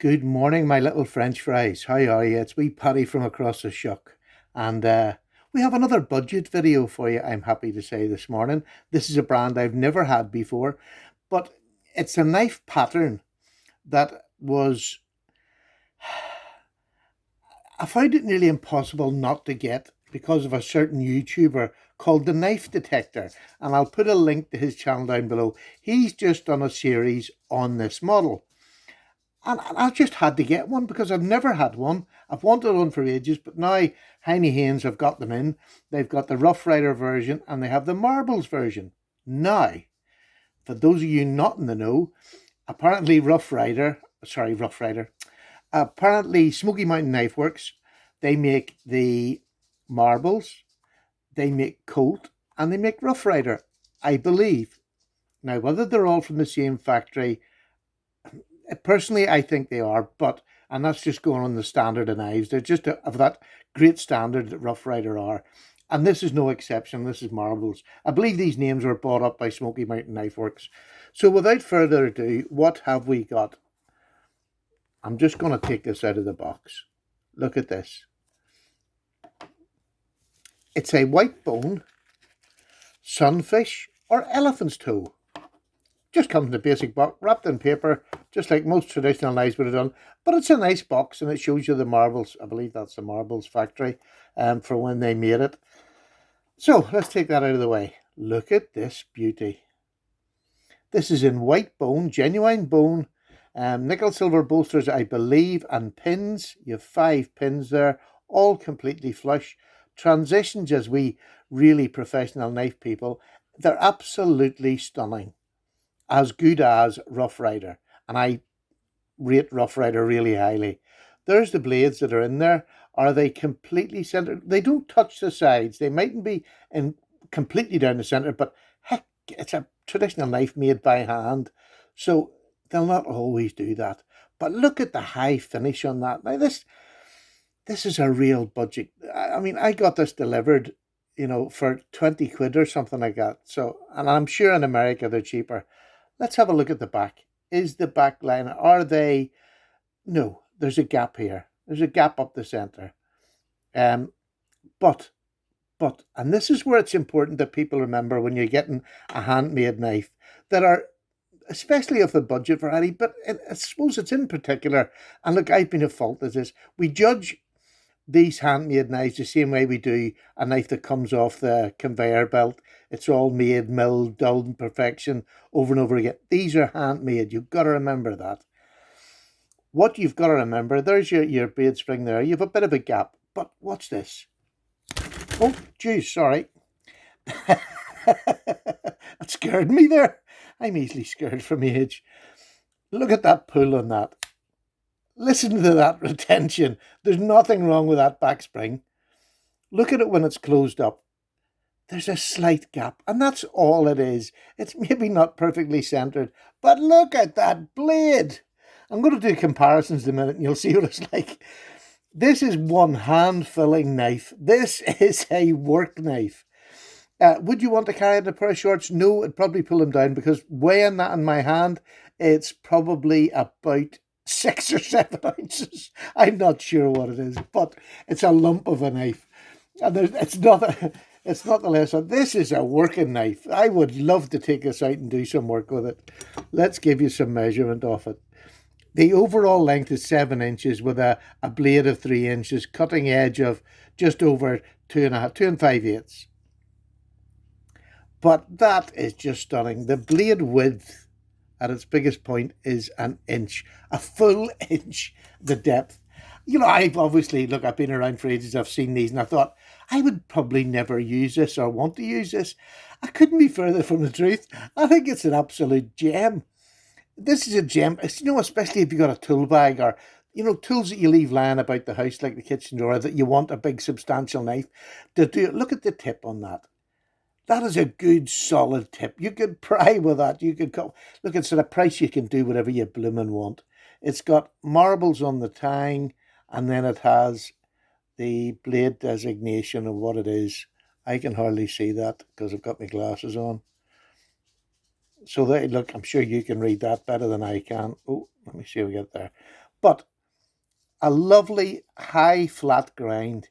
Good morning, my little French fries. How are you? It's wee Paddy from across the shuck. And we have another budget video for you, I'm happy to say, this morning. This is a brand I've never had before, but it's a knife pattern that was, I found it nearly impossible not to get because of a certain YouTuber called the Knife Detector. And I'll put a link to his channel down below. He's just done a series on this model. And I just had to get one because I've never had one. I've wanted one for ages, but now Heine Haynes have got them in. They've got the Rough Rider version and they have the Marbles version. Now, for those of you not in the know, apparently Rough Rider, apparently Smoky Mountain Knife Works, they make the Marbles, they make Colt, and they make Rough Rider, I believe. Now, whether they're all from the same factory, personally, I think they are, but and that's just going on the standard of knives. They're just of that great standard that Rough Rider are, and this is no exception. This is Marbles. I believe these names were bought up by Smoky Mountain Knife Works. So, without further ado, what have we got? I'm just going to take this out of the box. Look at this. It's a white bone, sunfish, or elephant's toe. Just comes in a basic box, wrapped in paper, just like most traditional knives would have done. But it's a nice box, and it shows you the Marbles. I believe that's the Marbles factory for when they made it. So let's take that out of the way. Look at this beauty. This is in white bone, genuine bone, nickel silver bolsters, I believe, and pins. You have 5 pins there, all completely flush. Transitions as we really professional knife people. They're absolutely stunning. As good as Rough Rider, and I rate Rough Rider really highly. There's the blades that are in there. Are they completely centered? They don't touch the sides. They mightn't be in completely down the center, but heck, it's a traditional knife made by hand, so they'll not always do that. But look at the high finish on that. Now this is a real budget. I mean, I got this delivered, for 20 quid or something like that. So, and I'm sure in America they're cheaper. Let's have a look at the back. Is the back line, are they? No, there's a gap here. There's a gap up the center. Um, but, and this is where it's important that people remember when you're getting a handmade knife that are, especially of the budget variety, but I suppose it's in particular, and look, I've been at fault with this. We judge these handmade knives the same way we do a knife that comes off the conveyor belt. It's all made, milled, dulled in perfection over and over again. These are handmade. You've got to remember that. What you've got to remember, there's your blade spring there. You have a bit of a gap. But watch this. Oh, geez, sorry. That scared me there. I'm easily scared from age. Look at that pull on that. Listen to that retention. There's nothing wrong with that back spring. Look at it when it's closed up. There's a slight gap, and that's all it is. It's maybe not perfectly centered, but look at that blade. I'm going to do comparisons in a minute, and you'll see what it's like. This is one hand-filling knife. This is a work knife. Would you want to carry it in a pair of shorts? No, it'd probably pull them down because weighing that in my hand, it's probably about 6 or 7 ounces. I'm not sure what it is, but it's a lump of a knife. And it's not the less. This is a working knife. I would love to take this out and do some work with it. Let's give you some measurement of it. The overall length is 7 inches with a blade of 3 inches, cutting edge of just over 2.5, 2 5/8. But that is just stunning. The blade width at its biggest point is an inch, a full inch, the depth. I've been around for ages, I've seen these, and I thought, I would probably never use this or want to use this. I couldn't be further from the truth. I think it's an absolute gem. This is a gem, especially if you've got a tool bag or, tools that you leave lying about the house, like the kitchen drawer, that you want a big substantial knife to do it. Look at the tip on that. That is a good solid tip. You could pry with that. You could go, look, it's at a price you can do whatever you blooming want. It's got marbles on the tang, and then it has the blade designation of what it is. I can hardly see that because I've got my glasses on. So look, I'm sure you can read that better than I can. Oh, let me see if we get there. But a lovely high flat grind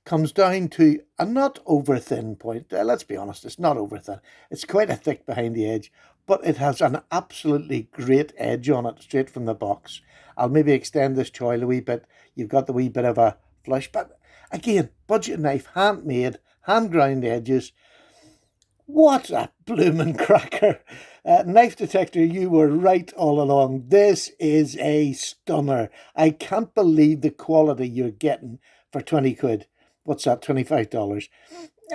comes down to a not over thin point. Let's be honest, it's not over thin. It's quite a thick behind the edge, but it has an absolutely great edge on it straight from the box. I'll maybe extend this choil a wee bit. You've got the wee bit of a flush, but again, budget knife, handmade, hand ground edges. What a bloomin' cracker. Knife Detector, you were right all along. This is a stunner. I can't believe the quality you're getting for 20 quid. What's that, $25?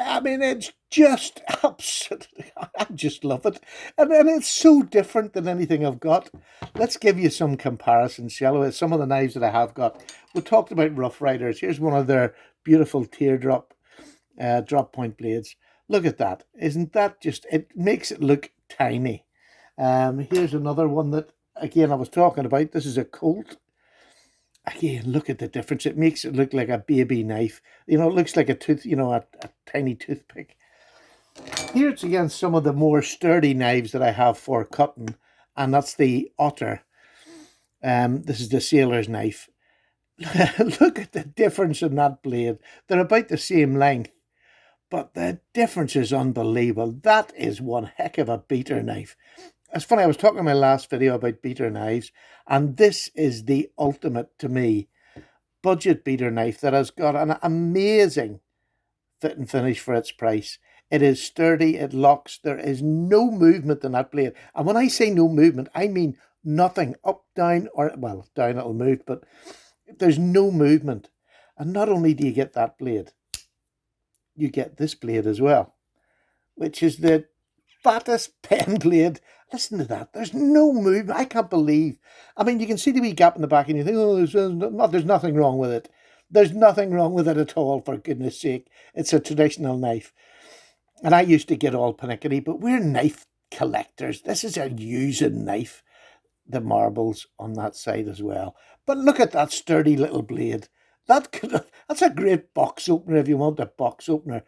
I mean, it's just absolutely, I just love it. And it's so different than anything I've got. Let's give you some comparisons, shall we? Some of the knives that I have got. We talked about Rough Riders. Here's one of their beautiful teardrop drop point blades. Look at that. Isn't that just, it makes it look tiny. Here's another one that, again, I was talking about. This is a Colt. Again, look at the difference. It makes it look like a baby knife. You know, it looks like a tooth, you know, a tiny toothpick. Here's again some of the more sturdy knives that I have for cutting, and that's the Otter. This is the sailor's knife. Look at the difference in that blade. They're about the same length, but the difference is unbelievable. That is one heck of a beater knife. It's funny, I was talking in my last video about beater knives, and this is the ultimate, to me, budget beater knife that has got an amazing fit and finish for its price. It is sturdy, it locks, there is no movement in that blade. And when I say no movement, I mean nothing, up, down, or, well, down it'll move, but there's no movement. And not only do you get that blade, you get this blade as well, which is the fattest pen blade. Listen to that. There's no movement. I can't believe. I mean, you can see the wee gap in the back and you think, oh, there's nothing wrong with it. There's nothing wrong with it at all, for goodness sake. It's a traditional knife. And I used to get all panicky, but we're knife collectors. This is a using knife. The marbles on that side as well. But look at that sturdy little blade. That's a great box opener if you want a box opener.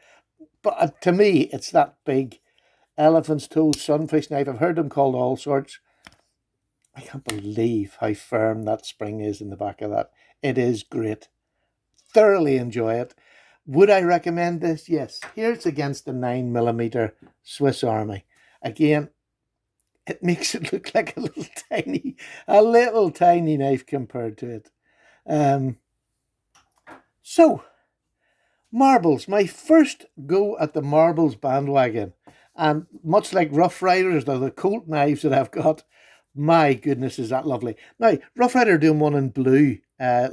But to me, it's that big. Elephant's toe, sunfish knife. I've heard them called all sorts. I can't believe how firm that spring is in the back of that. It is great. Thoroughly enjoy it. Would I recommend this? Yes. Here it's against the 9mm Swiss Army. Again, it makes it look like a little tiny knife compared to it. So, marbles. My first go at the marbles bandwagon. And much like Rough Riders, they're the Colt knives that I've got. My goodness, is that lovely. Now, Rough Rider are doing one in blue. I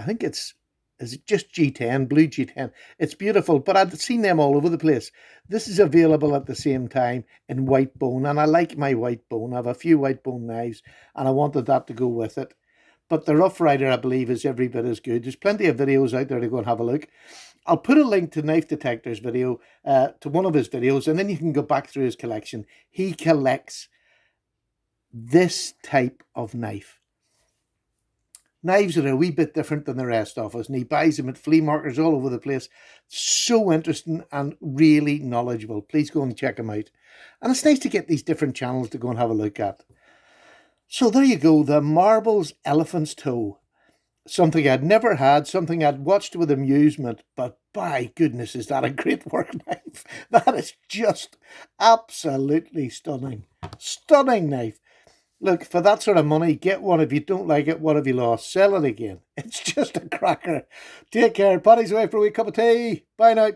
think is it just G10, blue G10. It's beautiful, but I've seen them all over the place. This is available at the same time in white bone, and I like my white bone. I have a few white bone knives, and I wanted that to go with it. But the Rough Rider, I believe, is every bit as good. There's plenty of videos out there to go and have a look. I'll put a link to Knife Detector's video, to one of his videos, and then you can go back through his collection. He collects this type of knife. Knives that are a wee bit different than the rest of us, and he buys them at flea markets all over the place. So interesting and really knowledgeable. Please go and check him out. And it's nice to get these different channels to go and have a look at. So there you go, the Marbles Elephant's Toe. Something I'd never had, something I'd watched with amusement, but by goodness, is that a great work knife. That is just absolutely stunning. Stunning knife. Look, for that sort of money, get one. If you don't like it, what have you lost? Sell it again. It's just a cracker. Take care. Paddy's away for a wee cup of tea. Bye now.